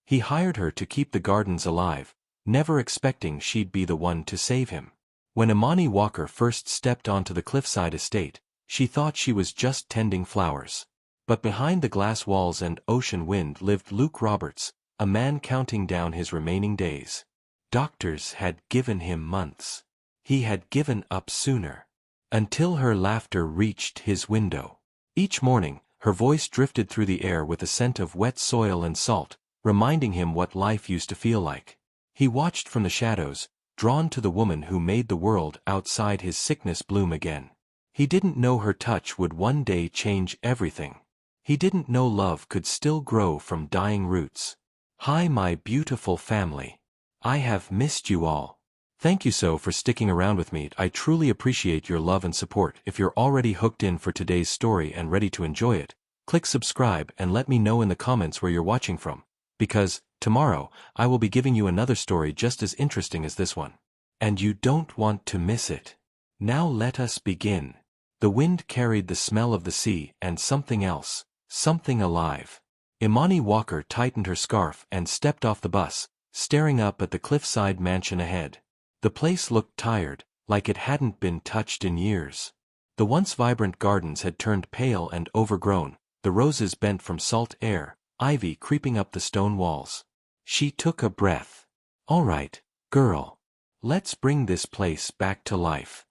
He hired her to keep the gardens alive, never expecting she'd be the one to save him. When Imani Walker first stepped onto the cliffside estate, she thought she was just tending flowers. But behind the glass walls and ocean wind lived Luke Roberts, a man counting down his remaining days. Doctors had given him months. He had given up sooner. Until her laughter reached his window. Each morning, her voice drifted through the air with a scent of wet soil and salt, reminding him what life used to feel like. He watched from the shadows, drawn to the woman who made the world outside his sickness bloom again. He didn't know her touch would one day change everything. He didn't know love could still grow from dying roots. Hi, my beautiful family. I have missed you all. Thank you so for sticking around with me. I truly appreciate your love and support. If you're already hooked in for today's story and ready to enjoy it, click subscribe and let me know in the comments where you're watching from. Because, tomorrow, I will be giving you another story just as interesting as this one. And you don't want to miss it. Now let us begin. The wind carried the smell of the sea and something else, something alive. Imani Walker tightened her scarf and stepped off the bus, staring up at the cliffside mansion ahead. The place looked tired, like it hadn't been touched in years. The once vibrant gardens had turned pale and overgrown, the roses bent from salt air, ivy creeping up the stone walls. She took a breath. All right, girl. Let's bring this place back to life.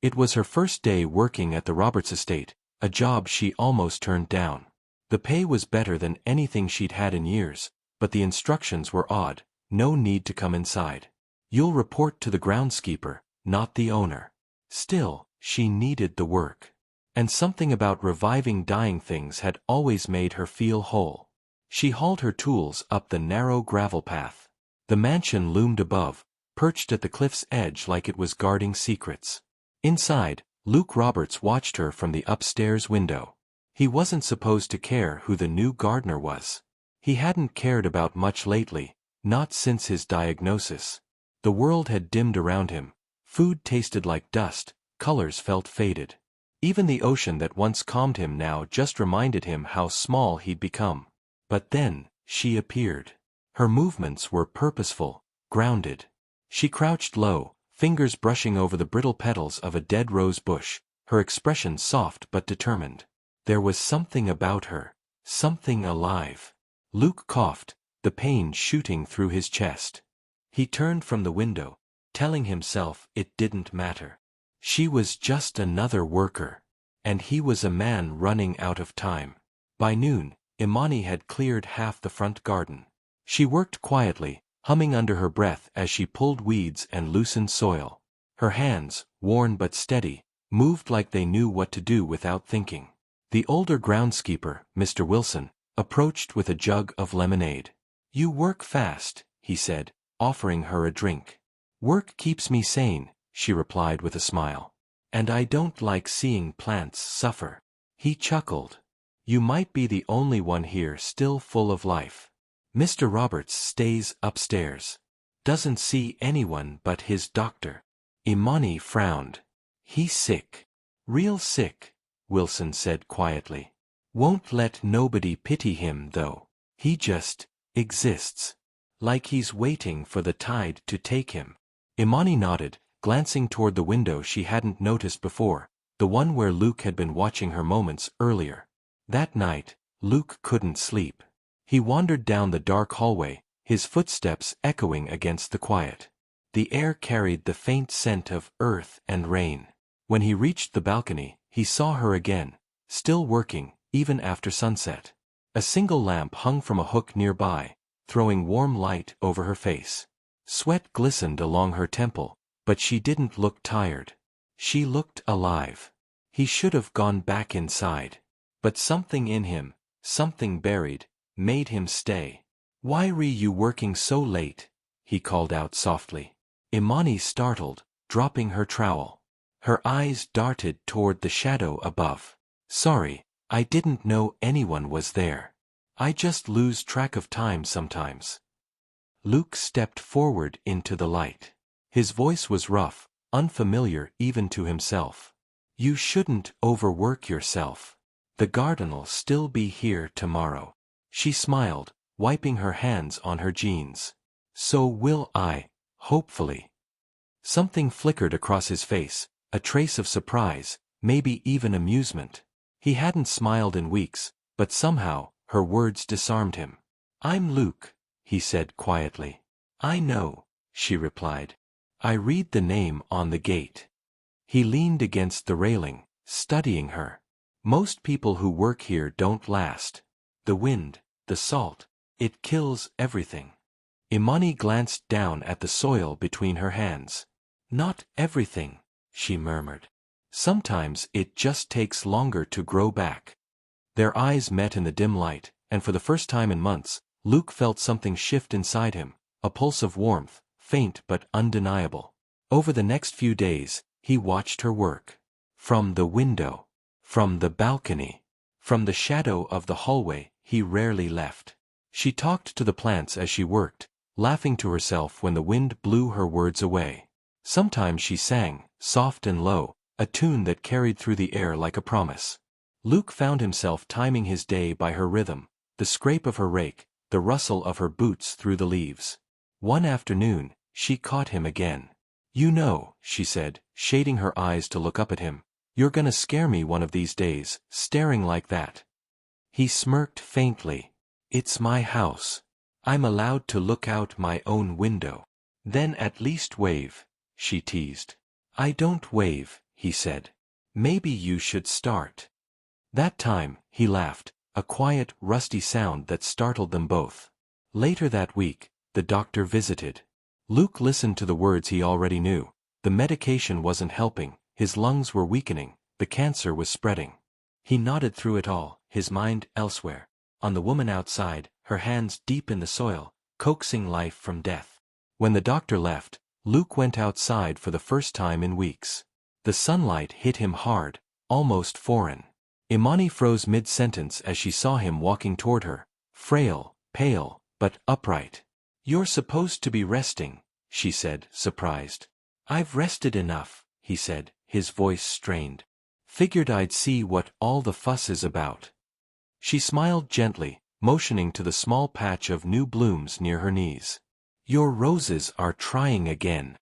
It was her first day working at the Roberts estate, a job she almost turned down. The pay was better than anything she'd had in years, but the instructions were odd: no need to come inside. You'll report to the groundskeeper, not the owner. Still, she needed the work. And something about reviving dying things had always made her feel whole. She hauled her tools up the narrow gravel path. The mansion loomed above, perched at the cliff's edge like it was guarding secrets. Inside, Luke Roberts watched her from the upstairs window. He wasn't supposed to care who the new gardener was. He hadn't cared about much lately, not since his diagnosis. The world had dimmed around him. Food tasted like dust, colors felt faded. Even the ocean that once calmed him now just reminded him how small he'd become. But then, she appeared. Her movements were purposeful, grounded. She crouched low, fingers brushing over the brittle petals of a dead rose bush, her expression soft but determined. There was something about her, something alive. Luke coughed, the pain shooting through his chest. He turned from the window, telling himself it didn't matter. She was just another worker. And he was a man running out of time. By noon, Imani had cleared half the front garden. She worked quietly, humming under her breath as she pulled weeds and loosened soil. Her hands, worn but steady, moved like they knew what to do without thinking. The older groundskeeper, Mr. Wilson, approached with a jug of lemonade. "You work fast," he said, offering her a drink. "Work keeps me sane," she replied with a smile. "And I don't like seeing plants suffer." He chuckled. "You might be the only one here still full of life. Mr. Roberts stays upstairs. Doesn't see anyone but his doctor." Imani frowned. "He's sick. Real sick," Wilson said quietly. "Won't let nobody pity him though. He just exists. Like he's waiting for the tide to take him." Imani nodded, glancing toward the window she hadn't noticed before, the one where Luke had been watching her moments earlier. That night, Luke couldn't sleep. He wandered down the dark hallway, his footsteps echoing against the quiet. The air carried the faint scent of earth and rain. When he reached the balcony, he saw her again, still working, even after sunset. A single lamp hung from a hook nearby, throwing warm light over her face. Sweat glistened along her temple, but she didn't look tired. She looked alive. He should have gone back inside. But something in him, something buried, made him stay. "Why are you working so late?" he called out softly. Imani startled, dropping her trowel. Her eyes darted toward the shadow above. "Sorry, I didn't know anyone was there. I just lose track of time sometimes." Luke stepped forward into the light. His voice was rough, unfamiliar even to himself. "You shouldn't overwork yourself. The garden'll still be here tomorrow." She smiled, wiping her hands on her jeans. "So will I, hopefully." Something flickered across his face, a trace of surprise, maybe even amusement. He hadn't smiled in weeks, but somehow, her words disarmed him. "I'm Luke," he said quietly. "I know," she replied. "I read the name on the gate." He leaned against the railing, studying her. "Most people who work here don't last. The wind, the salt, it kills everything." Imani glanced down at the soil between her hands. "Not everything," she murmured. "Sometimes it just takes longer to grow back." Their eyes met in the dim light, and for the first time in months, Luke felt something shift inside him, a pulse of warmth, faint but undeniable. Over the next few days, he watched her work. From the window, from the balcony, from the shadow of the hallway, he rarely left. She talked to the plants as she worked, laughing to herself when the wind blew her words away. Sometimes she sang, soft and low, a tune that carried through the air like a promise. Luke found himself timing his day by her rhythm, the scrape of her rake, the rustle of her boots through the leaves. One afternoon, she caught him again. "You know," she said, shading her eyes to look up at him, "you're gonna scare me one of these days, staring like that." He smirked faintly. "It's my house. I'm allowed to look out my own window." "Then at least wave," she teased. "I don't wave," he said. "Maybe you should start." That time, he laughed, a quiet, rusty sound that startled them both. Later that week, the doctor visited. Luke listened to the words he already knew. The medication wasn't helping, his lungs were weakening, the cancer was spreading. He nodded through it all, his mind elsewhere, on the woman outside, her hands deep in the soil, coaxing life from death. When the doctor left, Luke went outside for the first time in weeks. The sunlight hit him hard, almost foreign. Imani froze mid-sentence as she saw him walking toward her, frail, pale, but upright. "You're supposed to be resting," she said, surprised. "I've rested enough," he said, his voice strained. "Figured I'd see what all the fuss is about." She smiled gently, motioning to the small patch of new blooms near her knees. "Your roses are trying again."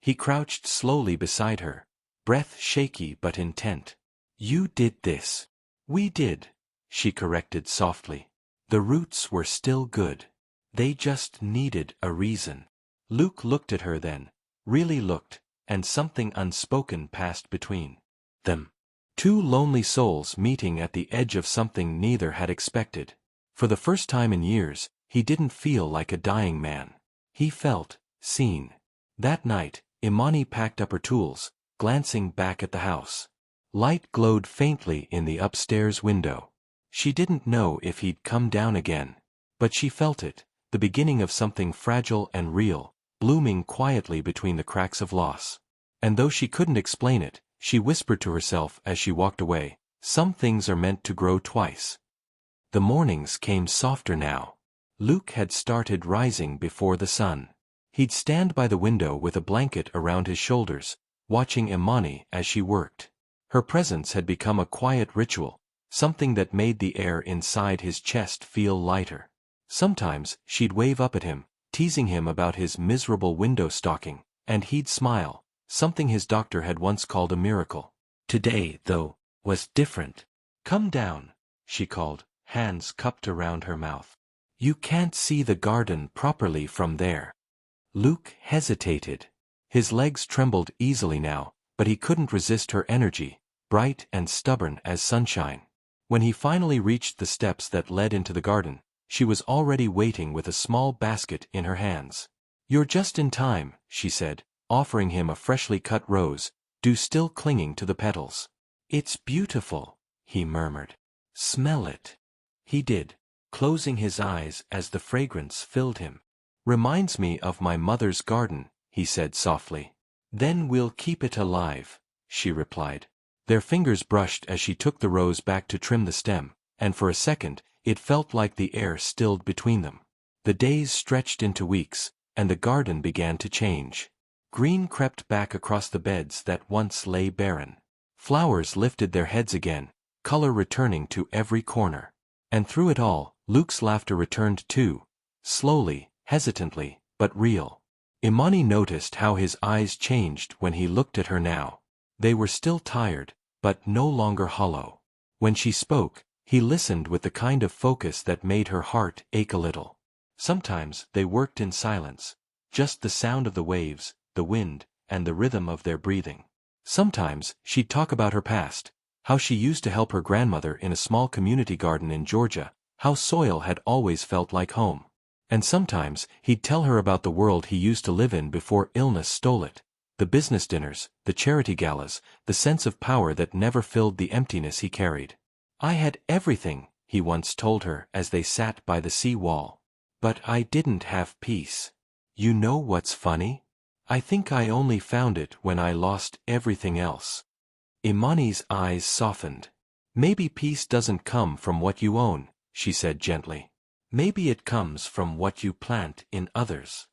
He crouched slowly beside her, breath shaky but intent. "You did this." "We did," she corrected softly. "The roots were still good. They just needed a reason." Luke looked at her then, really looked, and something unspoken passed between them. Two lonely souls meeting at the edge of something neither had expected. For the first time in years, he didn't feel like a dying man. He felt seen. That night, Imani packed up her tools, glancing back at the house. Light glowed faintly in the upstairs window. She didn't know if he'd come down again. But she felt it, the beginning of something fragile and real, blooming quietly between the cracks of loss. And though she couldn't explain it, she whispered to herself as she walked away, "Some things are meant to grow twice." The mornings came softer now. Luke had started rising before the sun. He'd stand by the window with a blanket around his shoulders, watching Imani as she worked. Her presence had become a quiet ritual, something that made the air inside his chest feel lighter. Sometimes, she'd wave up at him, teasing him about his miserable window stocking, and he'd smile, something his doctor had once called a miracle. Today, though, was different. "Come down," she called, hands cupped around her mouth. "You can't see the garden properly from there." Luke hesitated. His legs trembled easily now, but he couldn't resist her energy, bright and stubborn as sunshine. When he finally reached the steps that led into the garden, she was already waiting with a small basket in her hands. "You're just in time," she said, offering him a freshly cut rose, dew still clinging to the petals. "It's beautiful," he murmured. "Smell it." He did, closing his eyes as the fragrance filled him. "Reminds me of my mother's garden," he said softly. "Then we'll keep it alive," she replied. Their fingers brushed as she took the rose back to trim the stem, and for a second, it felt like the air stilled between them. The days stretched into weeks, and the garden began to change. Green crept back across the beds that once lay barren. Flowers lifted their heads again, color returning to every corner. And through it all, Luke's laughter returned too, slowly, hesitantly, but real. Imani noticed how his eyes changed when he looked at her now. They were still tired, but no longer hollow. When she spoke, he listened with the kind of focus that made her heart ache a little. Sometimes they worked in silence, just the sound of the waves, the wind, and the rhythm of their breathing. Sometimes she'd talk about her past, how she used to help her grandmother in a small community garden in Georgia, how soil had always felt like home. And sometimes he'd tell her about the world he used to live in before illness stole it, the business dinners, the charity galas, the sense of power that never filled the emptiness he carried. "I had everything," he once told her as they sat by the sea wall. "But I didn't have peace. You know what's funny? I think I only found it when I lost everything else." Imani's eyes softened. "Maybe peace doesn't come from what you own," she said gently. "Maybe it comes from what you plant in others."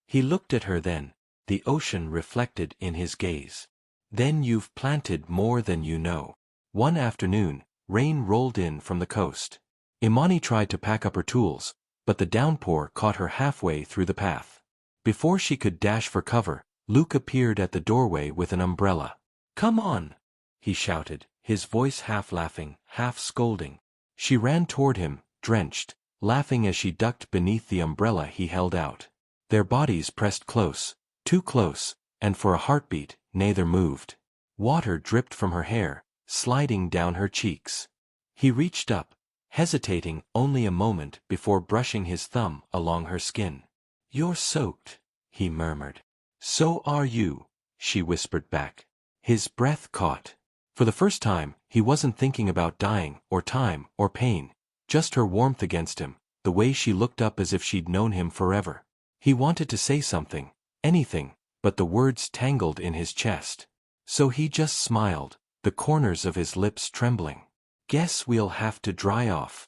He looked at her then, the ocean reflected in his gaze. "Then you've planted more than you know." One afternoon, rain rolled in from the coast. Imani tried to pack up her tools, but the downpour caught her halfway through the path. Before she could dash for cover, Luke appeared at the doorway with an umbrella. "Come on!" he shouted, his voice half laughing, half scolding. She ran toward him, drenched, laughing as she ducked beneath the umbrella he held out. Their bodies pressed close, too close, and for a heartbeat, neither moved. Water dripped from her hair, sliding down her cheeks. He reached up, hesitating only a moment before brushing his thumb along her skin. "You're soaked," he murmured. "So are you," she whispered back. His breath caught. For the first time, he wasn't thinking about dying, or time, or pain. Just her warmth against him, the way she looked up as if she'd known him forever. He wanted to say something, anything, but the words tangled in his chest. So he just smiled, the corners of his lips trembling. "Guess we'll have to dry off."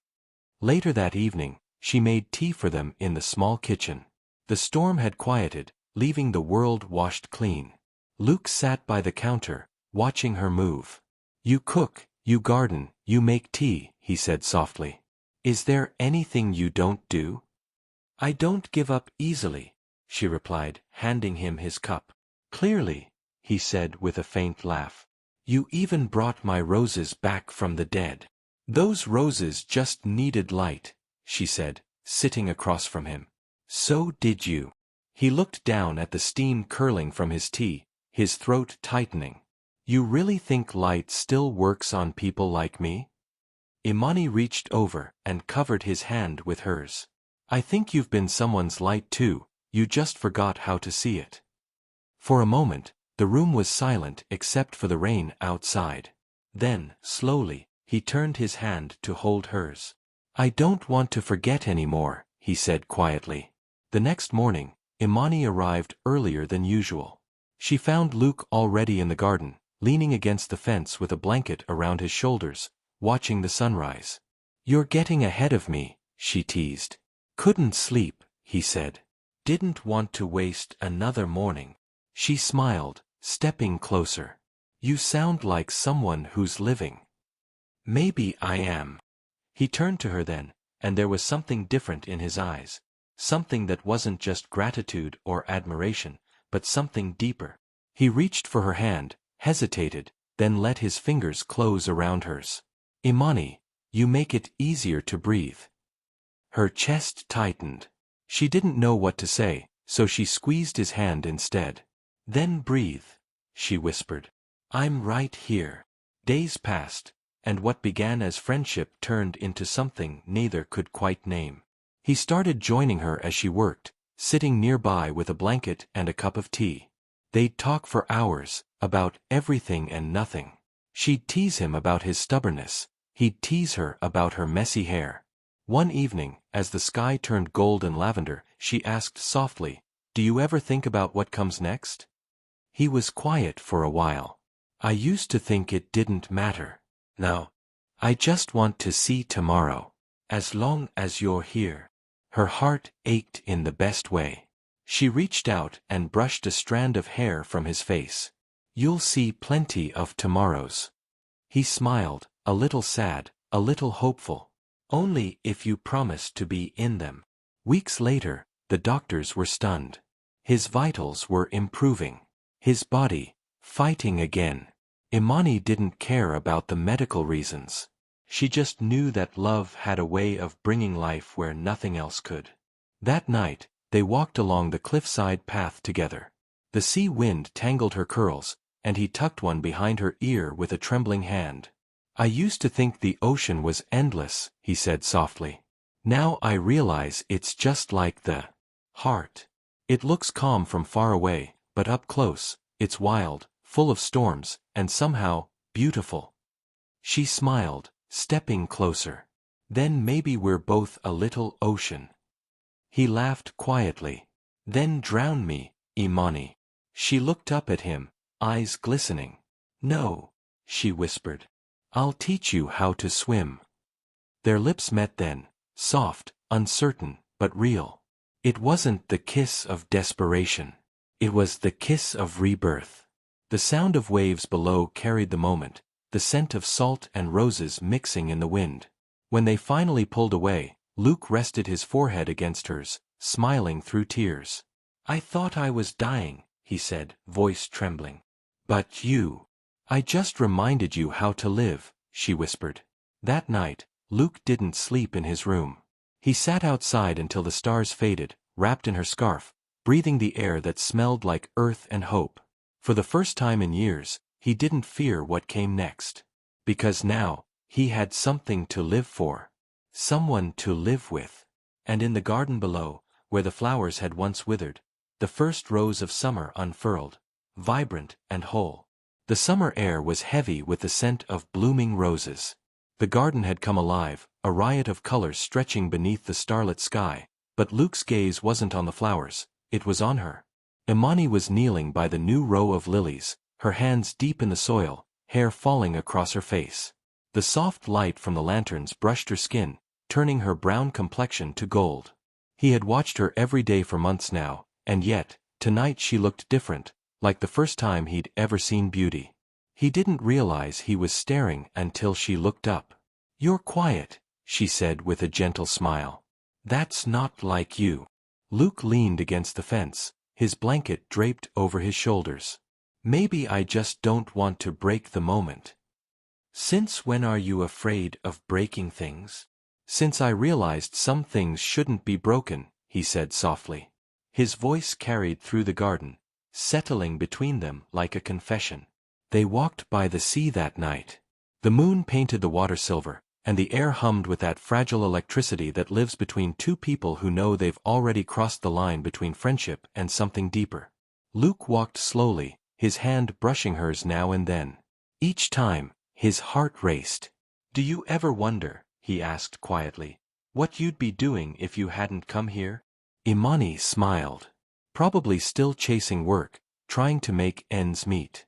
Later that evening, she made tea for them in the small kitchen. The storm had quieted, leaving the world washed clean. Luke sat by the counter, watching her move. "You cook, you garden, you make tea," he said softly. "Is there anything you don't do?" "I don't give up easily," she replied, handing him his cup. "Clearly," he said with a faint laugh. "You even brought my roses back from the dead." "Those roses just needed light," she said, sitting across from him. "So did you." He looked down at the steam curling from his tea, his throat tightening. "You really think light still works on people like me?" Imani reached over and covered his hand with hers. "I think you've been someone's light too, you just forgot how to see it." For a moment, the room was silent except for the rain outside. Then, slowly, he turned his hand to hold hers. "I don't want to forget anymore," he said quietly. The next morning, Imani arrived earlier than usual. She found Luke already in the garden, leaning against the fence with a blanket around his shoulders, watching the sunrise. "You're getting ahead of me," she teased. "Couldn't sleep," he said. "Didn't want to waste another morning." She smiled, stepping closer. "You sound like someone who's living." "Maybe I am." He turned to her then, and there was something different in his eyes. Something that wasn't just gratitude or admiration, but something deeper. He reached for her hand, hesitated, then let his fingers close around hers. "Imani, you make it easier to breathe." Her chest tightened. She didn't know what to say, so she squeezed his hand instead. "Then breathe," she whispered. "I'm right here." Days passed, and what began as friendship turned into something neither could quite name. He started joining her as she worked, sitting nearby with a blanket and a cup of tea. They'd talk for hours, about everything and nothing. She'd tease him about his stubbornness. He'd tease her about her messy hair. One evening, as the sky turned gold and lavender, she asked softly, "Do you ever think about what comes next?" He was quiet for a while. "I used to think it didn't matter. Now, I just want to see tomorrow. As long as you're here." Her heart ached in the best way. She reached out and brushed a strand of hair from his face. "You'll see plenty of tomorrows." He smiled, a little sad, a little hopeful. Only if you promise to be in them. Weeks later, the doctors were stunned. His vitals were improving. His body, fighting again. Imani didn't care about the medical reasons. She just knew that love had a way of bringing life where nothing else could. That night, they walked along the cliffside path together. The sea wind tangled her curls, and he tucked one behind her ear with a trembling hand. I used to think the ocean was endless, he said softly. Now I realize it's just like the heart. It looks calm from far away, but up close, it's wild, full of storms, and somehow, beautiful. She smiled, stepping closer. Then maybe we're both a little ocean. He laughed quietly. Then drown me, Imani. She looked up at him, eyes glistening. No, she whispered. I'll teach you how to swim. Their lips met then, soft, uncertain, but real. It wasn't the kiss of desperation. It was the kiss of rebirth. The sound of waves below carried the moment, the scent of salt and roses mixing in the wind. When they finally pulled away, Luke rested his forehead against hers, smiling through tears. I thought I was dying, he said, voice trembling. But you. I just reminded you how to live, she whispered. That night, Luke didn't sleep in his room. He sat outside until the stars faded, wrapped in her scarf, breathing the air that smelled like earth and hope. For the first time in years, he didn't fear what came next. Because now, he had something to live for. Someone to live with. And in the garden below, where the flowers had once withered, the first rose of summer unfurled, vibrant and whole. The summer air was heavy with the scent of blooming roses. The garden had come alive, a riot of colors stretching beneath the starlit sky, but Luke's gaze wasn't on the flowers, it was on her. Imani was kneeling by the new row of lilies, her hands deep in the soil, hair falling across her face. The soft light from the lanterns brushed her skin, turning her brown complexion to gold. He had watched her every day for months now, and yet, tonight she looked different, like the first time he'd ever seen beauty. He didn't realize he was staring until she looked up. You're quiet, she said with a gentle smile. That's not like you. Luke leaned against the fence, his blanket draped over his shoulders. Maybe I just don't want to break the moment. Since when are you afraid of breaking things? Since I realized some things shouldn't be broken, he said softly. His voice carried through the garden, settling between them like a confession. They walked by the sea that night. The moon painted the water silver, and the air hummed with that fragile electricity that lives between two people who know they've already crossed the line between friendship and something deeper. Luke walked slowly, his hand brushing hers now and then. Each time, his heart raced. Do you ever wonder, he asked quietly, what you'd be doing if you hadn't come here? Imani smiled. Probably still chasing work, trying to make ends meet.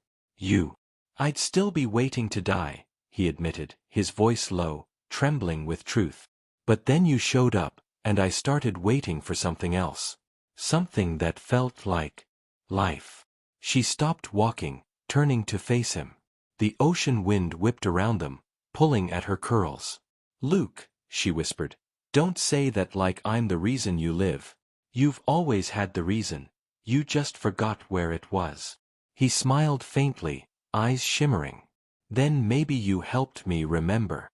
I'd still be waiting to die, he admitted, his voice low, trembling with truth. But then you showed up, and I started waiting for something else. Something that felt like life. She stopped walking, turning to face him. The ocean wind whipped around them, pulling at her curls. Luke, she whispered, don't say that like I'm the reason you live. You've always had the reason, you just forgot where it was. He smiled faintly, eyes shimmering. Then maybe you helped me remember.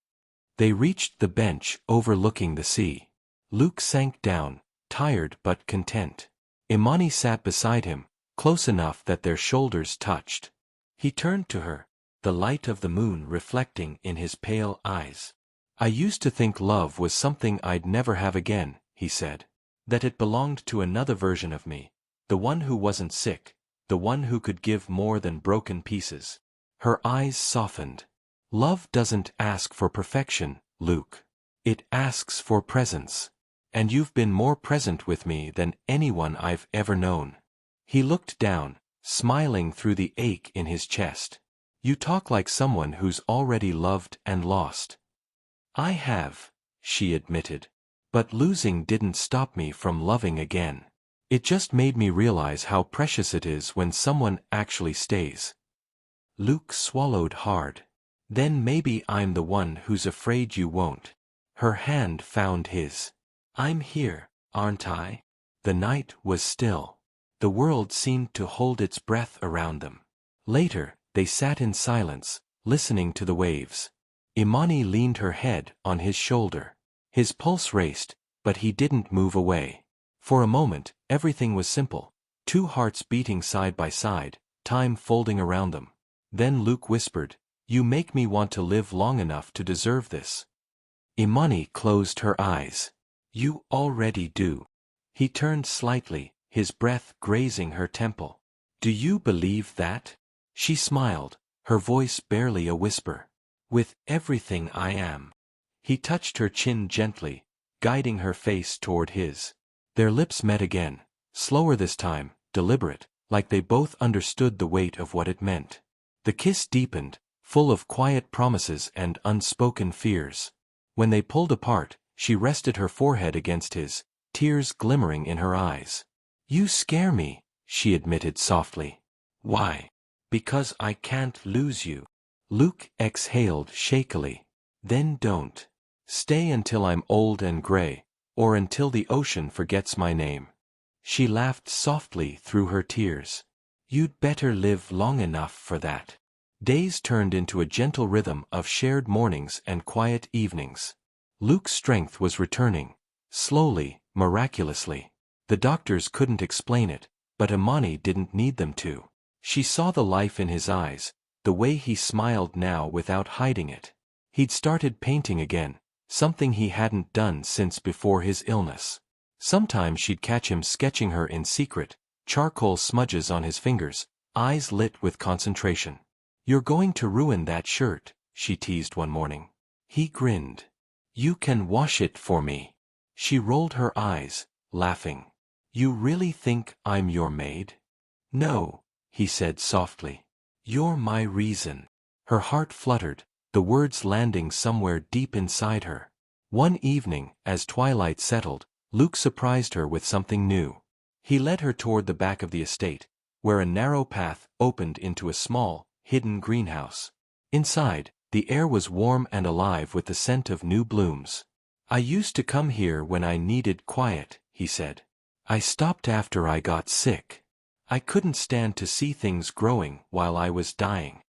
They reached the bench overlooking the sea. Luke sank down, tired but content. Imani sat beside him, close enough that their shoulders touched. He turned to her, the light of the moon reflecting in his pale eyes. I used to think love was something I'd never have again, he said. That it belonged to another version of me, the one who wasn't sick, the one who could give more than broken pieces. Her eyes softened. Love doesn't ask for perfection, Luke. It asks for presence. And you've been more present with me than anyone I've ever known. He looked down, smiling through the ache in his chest. You talk like someone who's already loved and lost. I have, she admitted. But losing didn't stop me from loving again. It just made me realize how precious it is when someone actually stays. Luke swallowed hard. Then maybe I'm the one who's afraid you won't. Her hand found his. I'm here, aren't I? The night was still. The world seemed to hold its breath around them. Later, they sat in silence, listening to the waves. Imani leaned her head on his shoulder. His pulse raced, but he didn't move away. For a moment, everything was simple. Two hearts beating side by side, time folding around them. Then Luke whispered, "You make me want to live long enough to deserve this." Imani closed her eyes. "You already do." He turned slightly, his breath grazing her temple. "Do you believe that?" She smiled, her voice barely a whisper. "With everything I am." He touched her chin gently, guiding her face toward his. Their lips met again, slower this time, deliberate, like they both understood the weight of what it meant. The kiss deepened, full of quiet promises and unspoken fears. When they pulled apart, she rested her forehead against his, tears glimmering in her eyes. "You scare me," she admitted softly. "Why?" "Because I can't lose you." Luke exhaled shakily. "Then don't. Stay until I'm old and gray, or until the ocean forgets my name." She laughed softly through her tears. "You'd better live long enough for that." Days turned into a gentle rhythm of shared mornings and quiet evenings. Luke's strength was returning, slowly, miraculously. The doctors couldn't explain it, but Imani didn't need them to. She saw the life in his eyes, the way he smiled now without hiding it. He'd started painting again, something he hadn't done since before his illness. Sometimes she'd catch him sketching her in secret, charcoal smudges on his fingers, eyes lit with concentration. "You're going to ruin that shirt," she teased one morning. He grinned. "You can wash it for me." She rolled her eyes, laughing. "You really think I'm your maid?" "No," he said softly. "You're my reason." Her heart fluttered, the words landing somewhere deep inside her. One evening, as twilight settled, Luke surprised her with something new. He led her toward the back of the estate, where a narrow path opened into a small, hidden greenhouse. Inside, the air was warm and alive with the scent of new blooms. "I used to come here when I needed quiet," he said. "I stopped after I got sick. I couldn't stand to see things growing while I was dying."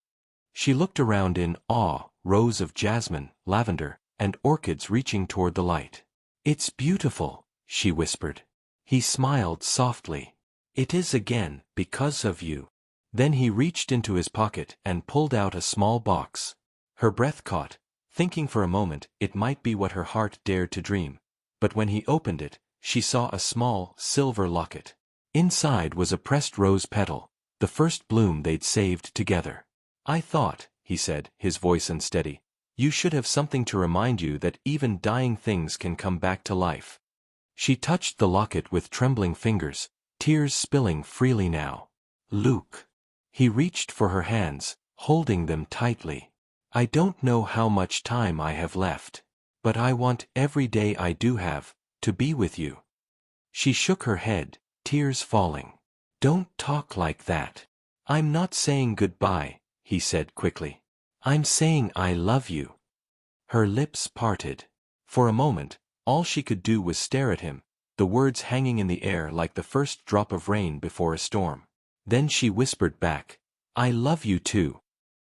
She looked around in awe, rows of jasmine, lavender, and orchids reaching toward the light. "It's beautiful," she whispered. He smiled softly. "It is again, because of you." Then he reached into his pocket and pulled out a small box. Her breath caught, thinking for a moment it might be what her heart dared to dream. But when he opened it, she saw a small, silver locket. Inside was a pressed rose petal, the first bloom they'd saved together. "I thought," he said, his voice unsteady, "you should have something to remind you that even dying things can come back to life." She touched the locket with trembling fingers, tears spilling freely now. "Luke." He reached for her hands, holding them tightly. "I don't know how much time I have left. But I want every day I do have, to be with you." She shook her head, tears falling. "Don't talk like that." "I'm not saying goodbye," he said quickly. "I'm saying I love you." Her lips parted. For a moment, all she could do was stare at him, the words hanging in the air like the first drop of rain before a storm. Then she whispered back, "I love you too."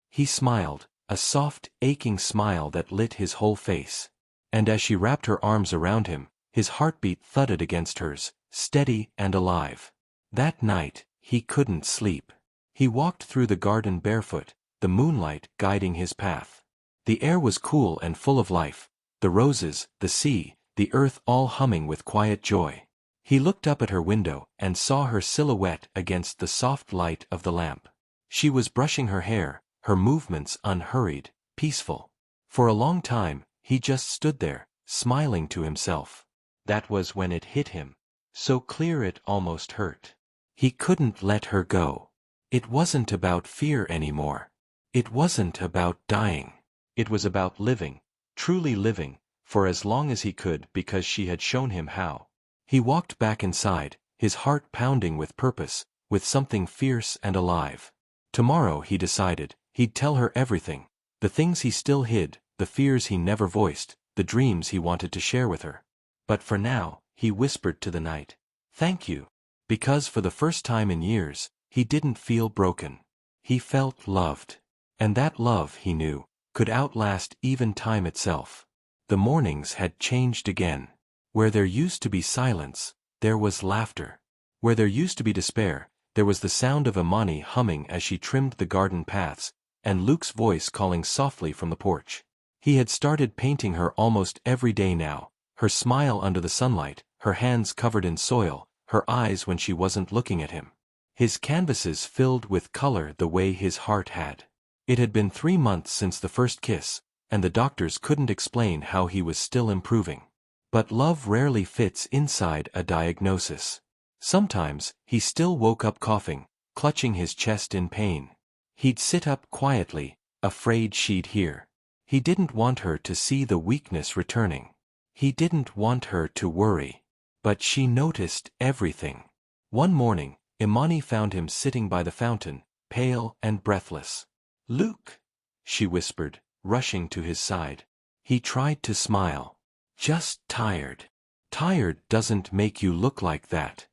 He smiled, a soft, aching smile that lit his whole face. And as she wrapped her arms around him, his heartbeat thudded against hers, steady and alive. That night, he couldn't sleep. He walked through the garden barefoot, the moonlight guiding his path. The air was cool and full of life, the roses, the sea, the earth all humming with quiet joy. He looked up at her window and saw her silhouette against the soft light of the lamp. She was brushing her hair, her movements unhurried, peaceful. For a long time, he just stood there, smiling to himself. That was when it hit him, so clear it almost hurt. He couldn't let her go. It wasn't about fear anymore. It wasn't about dying. It was about living, truly living, for as long as he could because she had shown him how. He walked back inside, his heart pounding with purpose, with something fierce and alive. Tomorrow, he decided, he'd tell her everything, the things he still hid, the fears he never voiced, the dreams he wanted to share with her. But for now, he whispered to the night, "Thank you." Because for the first time in years, he didn't feel broken. He felt loved. And that love, he knew, could outlast even time itself. The mornings had changed again. Where there used to be silence, there was laughter. Where there used to be despair, there was the sound of Imani humming as she trimmed the garden paths, and Luke's voice calling softly from the porch. He had started painting her almost every day now, her smile under the sunlight, her hands covered in soil, her eyes when she wasn't looking at him. His canvases filled with color the way his heart had. It had been 3 months since the first kiss, and the doctors couldn't explain how he was still improving. But love rarely fits inside a diagnosis. Sometimes, he still woke up coughing, clutching his chest in pain. He'd sit up quietly, afraid she'd hear. He didn't want her to see the weakness returning. He didn't want her to worry. But she noticed everything. One morning, Imani found him sitting by the fountain, pale and breathless. "Luke," she whispered, rushing to his side. He tried to smile. "Just tired." "Tired doesn't make you look like that."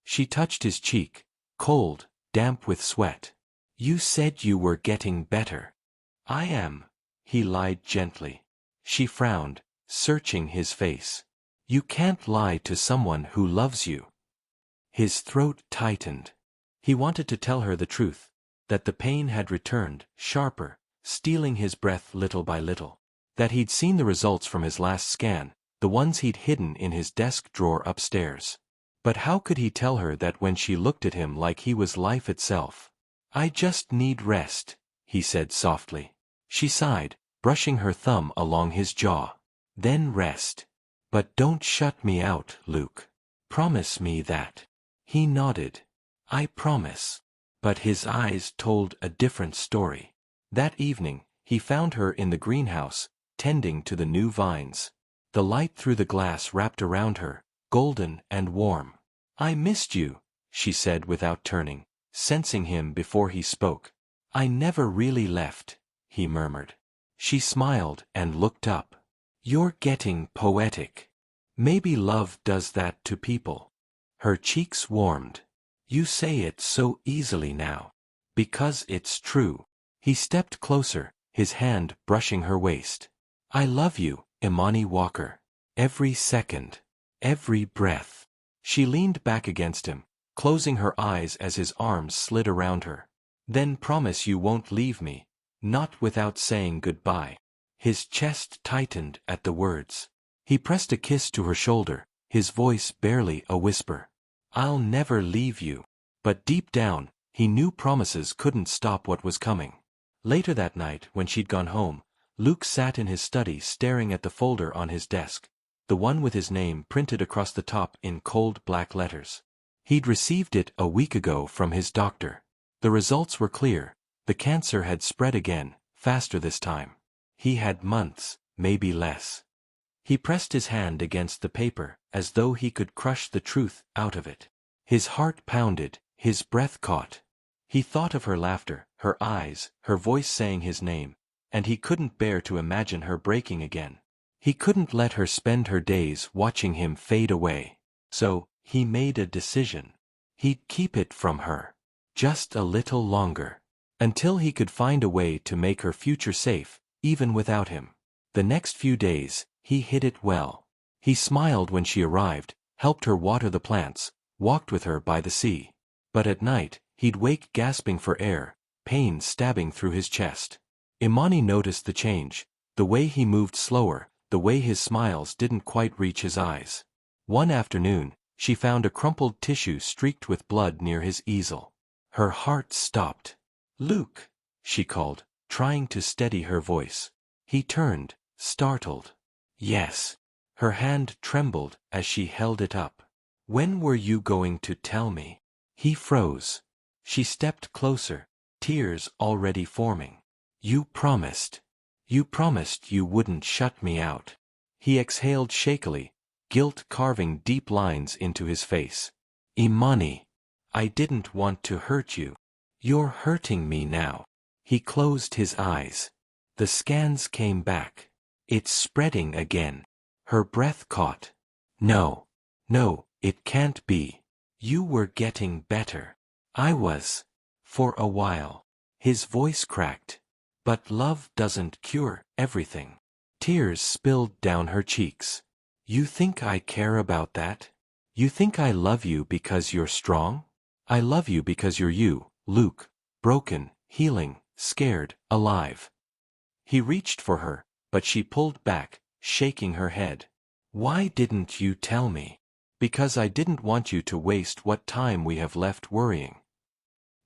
She touched his cheek, cold, damp with sweat. "You said you were getting better." "I am," he lied gently. She frowned, searching his face. "You can't lie to someone who loves you." His throat tightened. He wanted to tell her the truth, that the pain had returned, sharper, stealing his breath little by little. That he'd seen the results from his last scan, the ones he'd hidden in his desk drawer upstairs. But how could he tell her that when she looked at him like he was life itself? "I just need rest," he said softly. She sighed, brushing her thumb along his jaw. "Then rest. But don't shut me out, Luke. Promise me that." He nodded. "I promise." But his eyes told a different story. That evening, he found her in the greenhouse, tending to the new vines. The light through the glass wrapped around her, golden and warm. "I missed you," she said without turning, sensing him before he spoke. "I never really left," he murmured. She smiled and looked up. "You're getting poetic. Maybe love does that to people." Her cheeks warmed. "You say it so easily now." "Because it's true." He stepped closer, his hand brushing her waist. "I love you, Imani Walker. Every second. Every breath." She leaned back against him, closing her eyes as his arms slid around her. "Then promise you won't leave me. Not without saying goodbye." His chest tightened at the words. He pressed a kiss to her shoulder, his voice barely a whisper. "I'll never leave you." But deep down, he knew promises couldn't stop what was coming. Later that night, when she'd gone home, Luke sat in his study staring at the folder on his desk, the one with his name printed across the top in cold black letters. He'd received it a week ago from his doctor. The results were clear. The cancer had spread again, faster this time. He had months, maybe less. He pressed his hand against the paper, as though he could crush the truth out of it. His heart pounded, his breath caught. He thought of her laughter, her eyes, her voice saying his name, and he couldn't bear to imagine her breaking again. He couldn't let her spend her days watching him fade away. So, he made a decision. He'd keep it from her. Just a little longer. Until he could find a way to make her future safe, even without him. The next few days, he hid it well. He smiled when she arrived, helped her water the plants, walked with her by the sea. But at night, he'd wake gasping for air, pain stabbing through his chest. Imani noticed the change, the way he moved slower, the way his smiles didn't quite reach his eyes. One afternoon, she found a crumpled tissue streaked with blood near his easel. Her heart stopped. "Luke," she called, trying to steady her voice. He turned, startled. "Yes." Her hand trembled as she held it up. "When were you going to tell me?" He froze. She stepped closer, tears already forming. "You promised. You promised you wouldn't shut me out." He exhaled shakily, guilt carving deep lines into his face. "Imani, I didn't want to hurt you. You're hurting me now." He closed his eyes. The scans came back. It's spreading again. Her breath caught. No. No, it can't be. You were getting better. I was. For a while. His voice cracked. But love doesn't cure everything. Tears spilled down her cheeks. You think I care about that? You think I love you because you're strong? I love you because you're you, Luke, broken, healing, scared, alive. He reached for her, but she pulled back, shaking her head. Why didn't you tell me? Because I didn't want you to waste what time we have left worrying.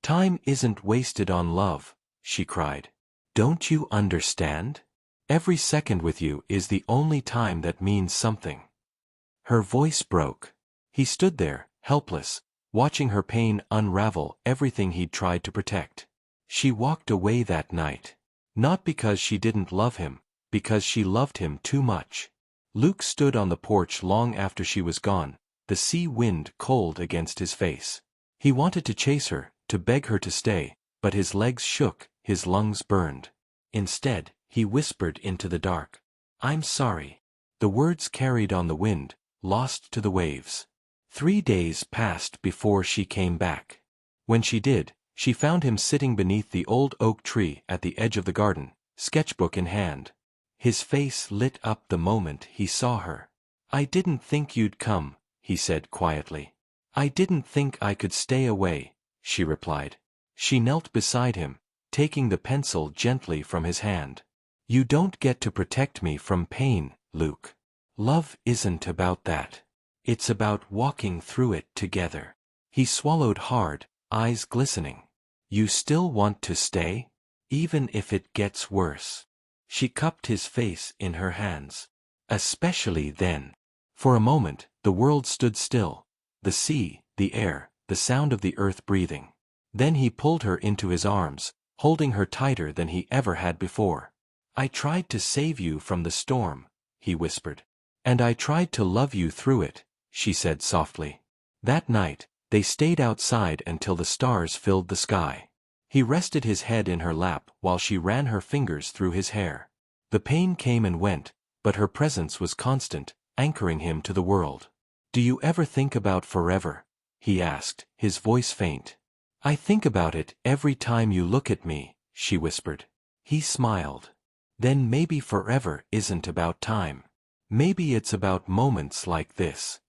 Time isn't wasted on love, she cried. Don't you understand? Every second with you is the only time that means something. Her voice broke. He stood there, helpless, watching her pain unravel everything he'd tried to protect. She walked away that night. Not because she didn't love him, because she loved him too much. Luke stood on the porch long after she was gone, the sea wind cold against his face. He wanted to chase her, to beg her to stay, but his legs shook, his lungs burned. Instead, he whispered into the dark. I'm sorry. The words carried on the wind, lost to the waves. 3 days passed before she came back. When she did, she found him sitting beneath the old oak tree at the edge of the garden, sketchbook in hand. His face lit up the moment he saw her. I didn't think you'd come, he said quietly. I didn't think I could stay away, she replied. She knelt beside him, taking the pencil gently from his hand. You don't get to protect me from pain, Luke. Love isn't about that. It's about walking through it together. He swallowed hard, eyes glistening. You still want to stay? Even if it gets worse. She cupped his face in her hands. Especially then. For a moment, the world stood still. The sea, the air, the sound of the earth breathing. Then he pulled her into his arms, holding her tighter than he ever had before. I tried to save you from the storm, he whispered. And I tried to love you through it, she said softly. That night, they stayed outside until the stars filled the sky. He rested his head in her lap while she ran her fingers through his hair. The pain came and went, but her presence was constant, anchoring him to the world. Do you ever think about forever? He asked, his voice faint. I think about it every time you look at me, she whispered. He smiled. Then maybe forever isn't about time. Maybe it's about moments like this.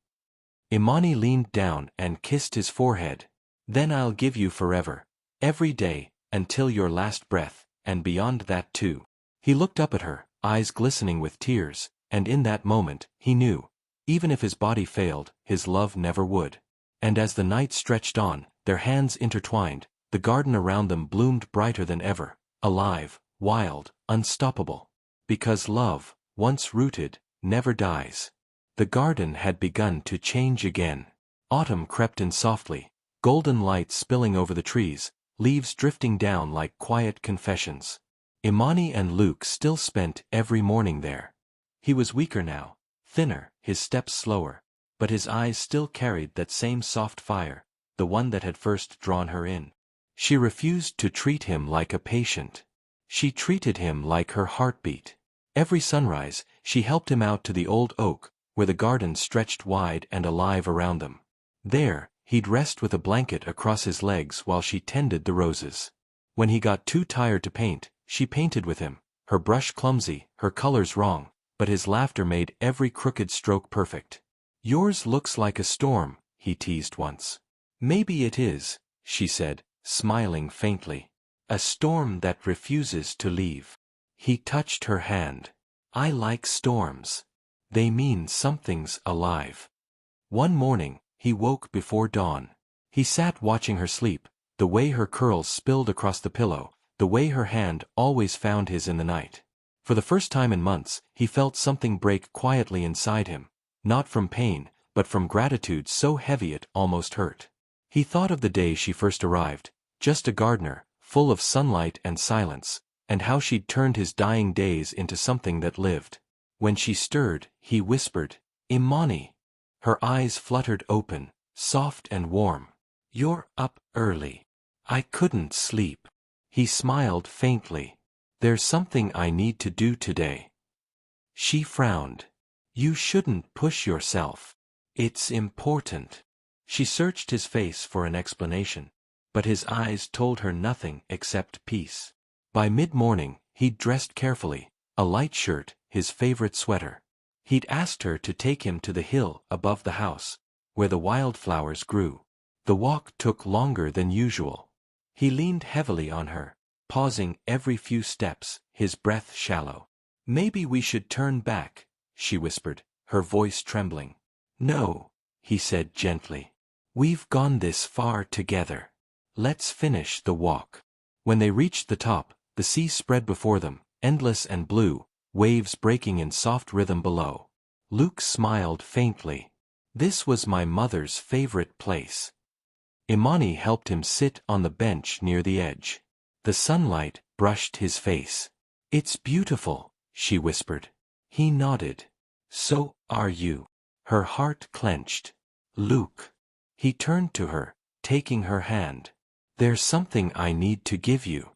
Imani leaned down and kissed his forehead. Then I'll give you forever. Every day, until your last breath, and beyond that too. He looked up at her, eyes glistening with tears, and in that moment, he knew. Even if his body failed, his love never would. And as the night stretched on, their hands intertwined, the garden around them bloomed brighter than ever, alive, wild, unstoppable. Because love, once rooted, never dies. The garden had begun to change again. Autumn crept in softly, golden light spilling over the trees, leaves drifting down like quiet confessions. Imani and Luke still spent every morning there. He was weaker now, thinner, his steps slower, but his eyes still carried that same soft fire, the one that had first drawn her in. She refused to treat him like a patient. She treated him like her heartbeat. Every sunrise, she helped him out to the old oak, where the garden stretched wide and alive around them. There, he'd rest with a blanket across his legs while she tended the roses. When he got too tired to paint, she painted with him, her brush clumsy, her colors wrong, but his laughter made every crooked stroke perfect. Yours looks like a storm, he teased once. Maybe it is, she said, smiling faintly. A storm that refuses to leave. He touched her hand. I like storms. They mean something's alive. One morning, he woke before dawn. He sat watching her sleep, the way her curls spilled across the pillow, the way her hand always found his in the night. For the first time in months, he felt something break quietly inside him, not from pain, but from gratitude so heavy it almost hurt. He thought of the day she first arrived, just a gardener, full of sunlight and silence, and how she'd turned his dying days into something that lived. When she stirred, he whispered, Imani. Her eyes fluttered open, soft and warm. You're up early. I couldn't sleep. He smiled faintly. There's something I need to do today. She frowned. You shouldn't push yourself. It's important. She searched his face for an explanation, but his eyes told her nothing except peace. By mid-morning, he'd dressed carefully, a light shirt, his favorite sweater. He'd asked her to take him to the hill above the house, where the wildflowers grew. The walk took longer than usual. He leaned heavily on her, pausing every few steps, his breath shallow. Maybe we should turn back, she whispered, her voice trembling. No, he said gently. We've gone this far together. Let's finish the walk. When they reached the top, the sea spread before them, endless and blue, waves breaking in soft rhythm below. Luke smiled faintly. This was my mother's favorite place. Imani helped him sit on the bench near the edge. The sunlight brushed his face. It's beautiful, she whispered. He nodded. So are you. Her heart clenched. Luke. He turned to her, taking her hand. There's something I need to give you.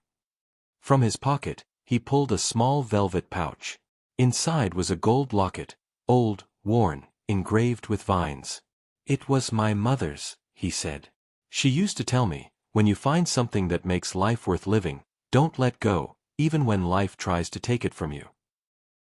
From his pocket, he pulled a small velvet pouch. Inside was a gold locket, old, worn, engraved with vines. It was my mother's, he said. She used to tell me, when you find something that makes life worth living, don't let go, even when life tries to take it from you.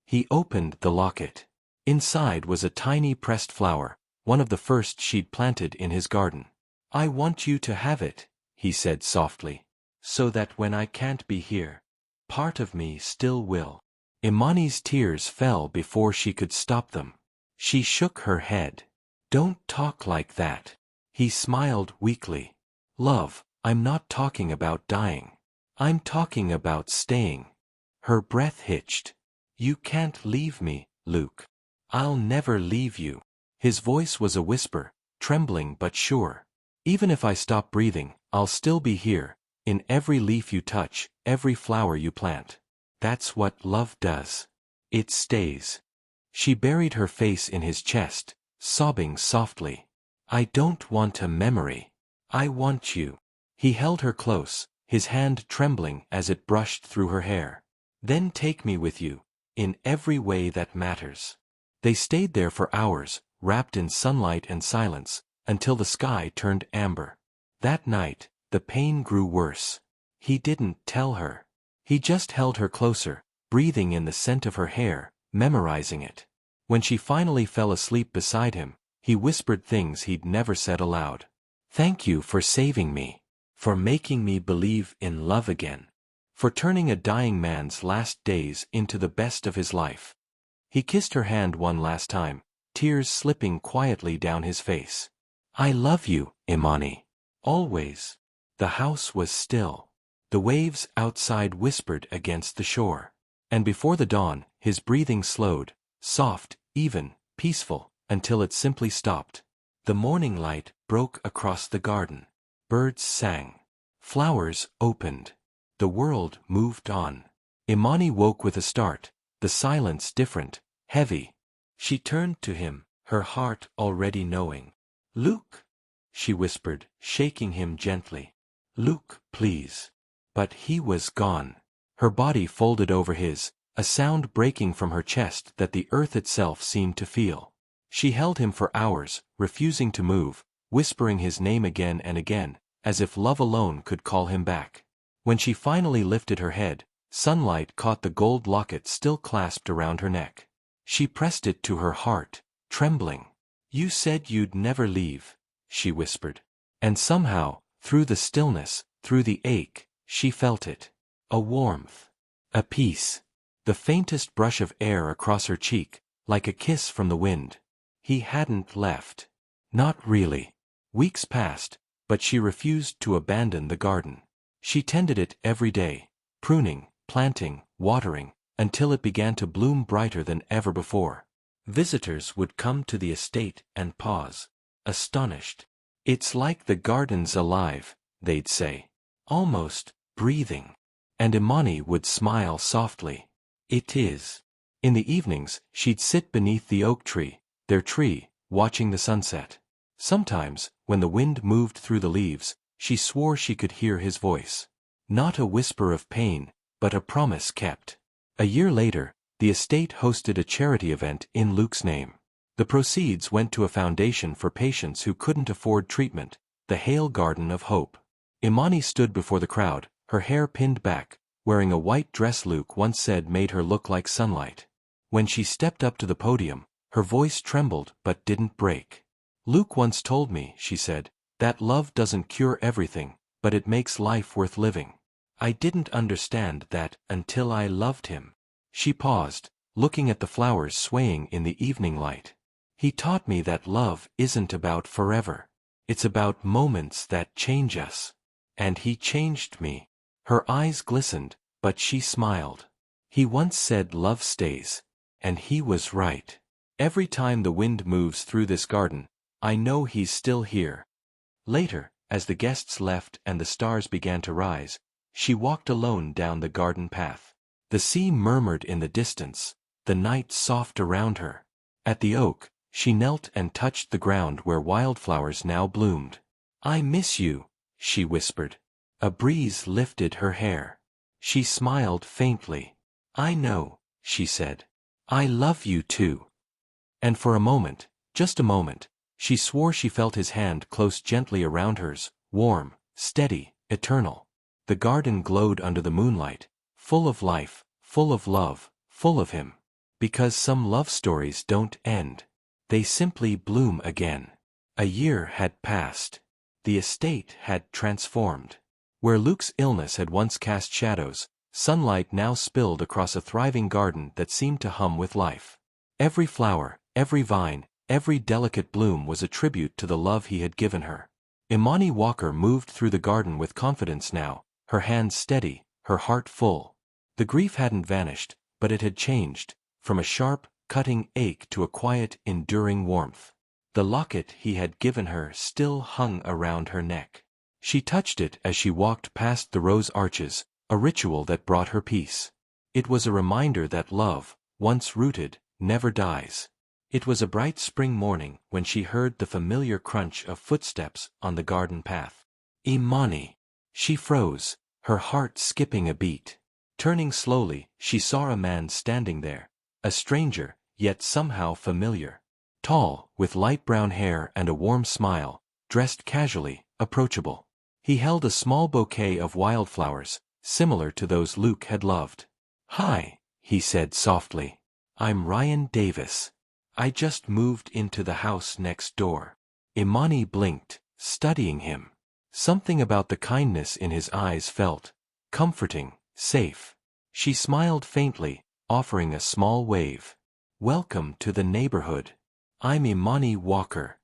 He opened the locket. Inside was a tiny pressed flower, one of the first she'd planted in his garden. I want you to have it, he said softly, so that when I can't be here, part of me still will. Imani's tears fell before she could stop them. She shook her head. Don't talk like that. He smiled weakly. Love, I'm not talking about dying. I'm talking about staying. Her breath hitched. You can't leave me, Luke. I'll never leave you. His voice was a whisper, trembling but sure. Even if I stop breathing, I'll still be here, in every leaf you touch, every flower you plant. That's what love does. It stays. She buried her face in his chest, sobbing softly. I don't want a memory. I want you. He held her close, his hand trembling as it brushed through her hair. Then take me with you, in every way that matters. They stayed there for hours, wrapped in sunlight and silence, until the sky turned amber. That night, the pain grew worse. He didn't tell her. He just held her closer, breathing in the scent of her hair, memorizing it. When she finally fell asleep beside him, he whispered things he'd never said aloud. Thank you for saving me. For making me believe in love again. For turning a dying man's last days into the best of his life. He kissed her hand one last time, tears slipping quietly down his face. I love you, Imani. Always. The house was still. The waves outside whispered against the shore. And before the dawn, his breathing slowed, soft, even, peaceful, until it simply stopped. The morning light broke across the garden. Birds sang. Flowers opened. The world moved on. Imani woke with a start, the silence different, heavy. She turned to him, her heart already knowing. Luke, she whispered, shaking him gently. Luke, please. But he was gone. Her body folded over his, a sound breaking from her chest that the earth itself seemed to feel. She held him for hours, refusing to move, whispering his name again and again, as if love alone could call him back. When she finally lifted her head, sunlight caught the gold locket still clasped around her neck. She pressed it to her heart, trembling. You said you'd never leave, she whispered. And somehow, through the stillness, through the ache, she felt it. A warmth. A peace. The faintest brush of air across her cheek, like a kiss from the wind. He hadn't left. Not really. Weeks passed, but she refused to abandon the garden. She tended it every day, pruning, planting, watering, until it began to bloom brighter than ever before. Visitors would come to the estate and pause, astonished. It's like the garden's alive, they'd say. Almost breathing. And Imani would smile softly. It is. In the evenings, she'd sit beneath the oak tree, their tree, watching the sunset. Sometimes, when the wind moved through the leaves, she swore she could hear his voice. Not a whisper of pain, but a promise kept. A year later, The estate hosted a charity event in Luke's name. The proceeds went to a foundation for patients who couldn't afford treatment, the Hale Garden of Hope. Imani stood before the crowd, her hair pinned back, wearing a white dress Luke once said made her look like sunlight. When she stepped up to the podium, her voice trembled but didn't break. Luke once told me, she said, that love doesn't cure everything, but it makes life worth living. I didn't understand that until I loved him. She paused, looking at the flowers swaying in the evening light. He taught me that love isn't about forever. It's about moments that change us. And he changed me. Her eyes glistened, but she smiled. He once said love stays. And he was right. Every time the wind moves through this garden, I know he's still here. Later, as the guests left and the stars began to rise, she walked alone down the garden path. The sea murmured in the distance, the night soft around her. At the oak, she knelt and touched the ground where wildflowers now bloomed. I miss you, she whispered. A breeze lifted her hair. She smiled faintly. I know, she said. I love you too. And for a moment, just a moment, she swore she felt his hand close gently around hers, warm, steady, eternal. The garden glowed under the moonlight, full of life, full of love, full of him. Because some love stories don't end. They simply bloom again. A year had passed. The estate had transformed. Where Luke's illness had once cast shadows, sunlight now spilled across a thriving garden that seemed to hum with life. Every flower, every vine, every delicate bloom was a tribute to the love he had given her. Imani Walker moved through the garden with confidence now, her hands steady, her heart full. The grief hadn't vanished, but it had changed, from a sharp, cutting ache to a quiet, enduring warmth. The locket he had given her still hung around her neck. She touched it as she walked past the rose arches, a ritual that brought her peace. It was a reminder that love, once rooted, never dies. It was a bright spring morning when she heard the familiar crunch of footsteps on the garden path. Imani! She froze, her heart skipping a beat. Turning slowly, she saw a man standing there, a stranger, yet somehow familiar. Tall, with light brown hair and a warm smile, dressed casually, approachable. He held a small bouquet of wildflowers, similar to those Luke had loved. Hi, he said softly. I'm Ryan Davis. I just moved into the house next door. Imani blinked, studying him. Something about the kindness in his eyes felt comforting, safe. She smiled faintly, offering a small wave. Welcome to the neighborhood. I'm Imani Walker.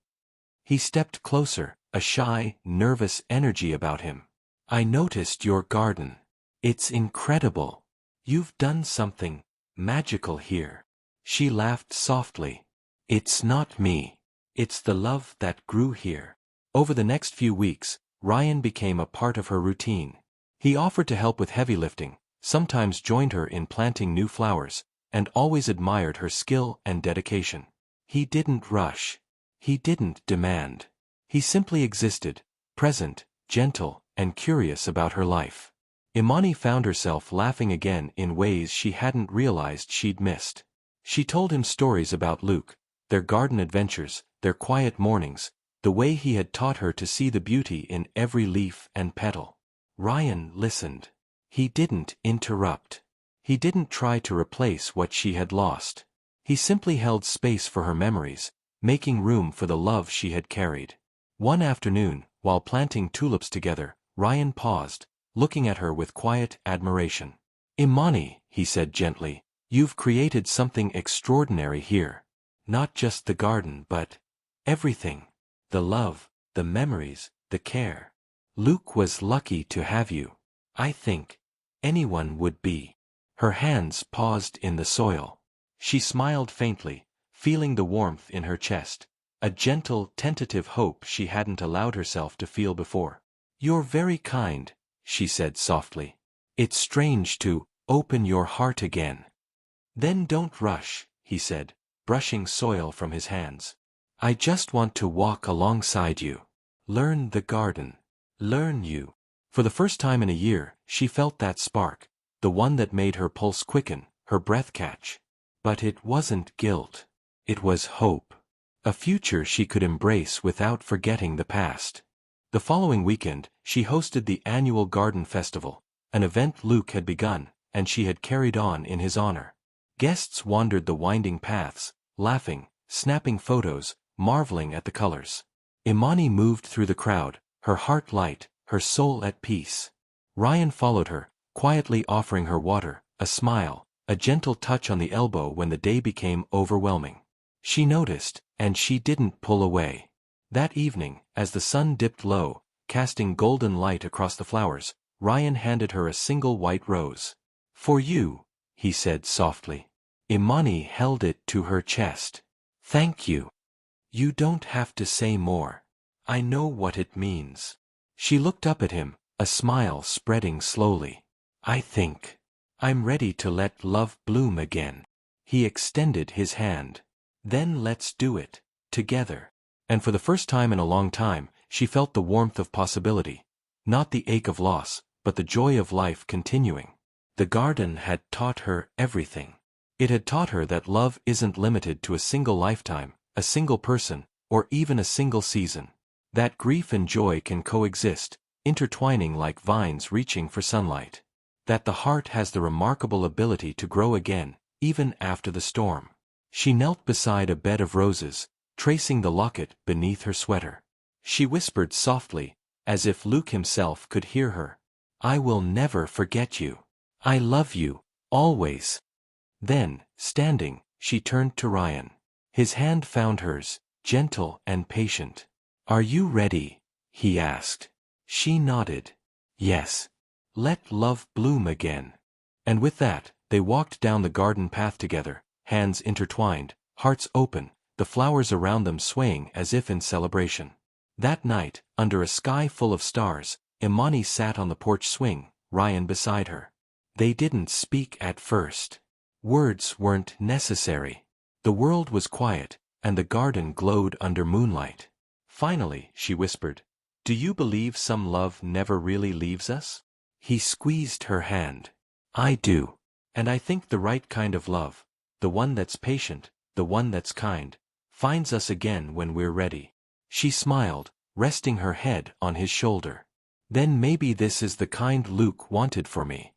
He stepped closer, a shy, nervous energy about him. I noticed your garden. It's incredible. You've done something magical here. She laughed softly. It's not me. It's the love that grew here. Over the next few weeks, Ryan became a part of her routine. He offered to help with heavy lifting, sometimes joined her in planting new flowers, and always admired her skill and dedication. He didn't rush. He didn't demand. He simply existed, present, gentle, and curious about her life. Imani found herself laughing again in ways she hadn't realized she'd missed. She told him stories about Luke, their garden adventures, their quiet mornings, the way he had taught her to see the beauty in every leaf and petal. Ryan listened. He didn't interrupt. He didn't try to replace what she had lost. He simply held space for her memories, making room for the love she had carried. One afternoon, while planting tulips together, Ryan paused, looking at her with quiet admiration. Imani, he said gently, you've created something extraordinary here. Not just the garden but everything. The love, the memories, the care. Luke was lucky to have you. I think anyone would be. Her hands paused in the soil. She smiled faintly, feeling the warmth in her chest, a gentle, tentative hope she hadn't allowed herself to feel before. You're very kind, she said softly. It's strange to open your heart again. Then don't rush, he said, brushing soil from his hands. I just want to walk alongside you. Learn the garden. Learn you. For the first time in a year, she felt that spark, the one that made her pulse quicken, her breath catch. But it wasn't guilt. It was hope. A future she could embrace without forgetting the past. The following weekend, she hosted the annual garden festival, an event Luke had begun, and she had carried on in his honor. Guests wandered the winding paths, laughing, snapping photos, marveling at the colors. Imani moved through the crowd, her heart light, her soul at peace. Ryan followed her, quietly offering her water, a smile, a gentle touch on the elbow when the day became overwhelming. She noticed, and she didn't pull away. That evening, as the sun dipped low, casting golden light across the flowers, Ryan handed her a single white rose. "For you," he said softly. Imani held it to her chest. "Thank you. You don't have to say more. I know what it means." She looked up at him, a smile spreading slowly. I'm ready to let love bloom again." He extended his hand. "Then let's do it, together." And for the first time in a long time, she felt the warmth of possibility. Not the ache of loss, but the joy of life continuing. The garden had taught her everything. It had taught her that love isn't limited to a single lifetime, a single person, or even a single season. That grief and joy can coexist, intertwining like vines reaching for sunlight. That the heart has the remarkable ability to grow again, even after the storm. She knelt beside a bed of roses, tracing the locket beneath her sweater. She whispered softly, as if Luke himself could hear her. "I will never forget you. I love you, always." Then, standing, she turned to Ryan. His hand found hers, gentle and patient. "Are you ready?" he asked. She nodded. "Yes. Let love bloom again." And with that, they walked down the garden path together, hands intertwined, hearts open, the flowers around them swaying as if in celebration. That night, under a sky full of stars, Imani sat on the porch swing, Ryan beside her. They didn't speak at first. Words weren't necessary. The world was quiet, and the garden glowed under moonlight. Finally, she whispered, "Do you believe some love never really leaves us?" He squeezed her hand. "I do. And I think the right kind of love, the one that's patient, the one that's kind, finds us again when we're ready." She smiled, resting her head on his shoulder. "Then maybe this is the kind Luke wanted for me."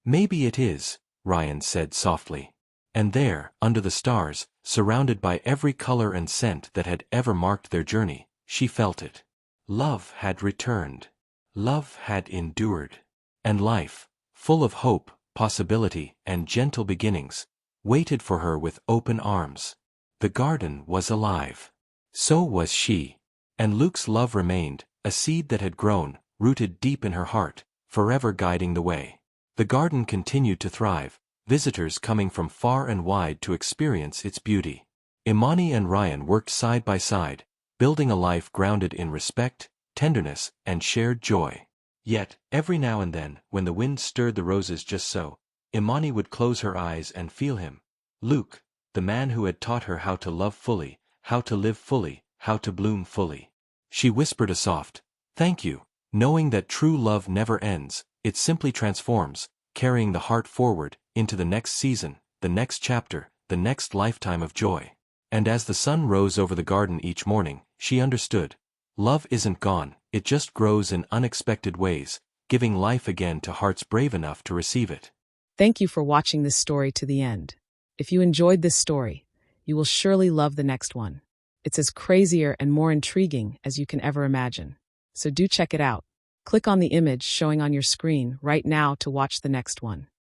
"Maybe it is," Ryan said softly. And there, under the stars, surrounded by every color and scent that had ever marked their journey, she felt it. Love had returned. Love had endured. And life, full of hope, possibility, and gentle beginnings, waited for her with open arms. The garden was alive. So was she. And Luke's love remained, a seed that had grown, rooted deep in her heart, forever guiding the way. The garden continued to thrive, visitors coming from far and wide to experience its beauty. Imani and Ryan worked side by side, building a life grounded in respect, tenderness, and shared joy. Yet, every now and then, when the wind stirred the roses just so, Imani would close her eyes and feel him. Luke, the man who had taught her how to love fully, how to live fully, how to bloom fully. She whispered a soft, "Thank you," knowing that true love never ends, it simply transforms, carrying the heart forward, into the next season, the next chapter, the next lifetime of joy. And as the sun rose over the garden each morning, she understood. Love isn't gone, it just grows in unexpected ways, giving life again to hearts brave enough to receive it. Thank you for watching this story to the end. If you enjoyed this story, you will surely love the next one. It's as crazier and more intriguing as you can ever imagine. So do check it out. Click on the image showing on your screen right now to watch the next one.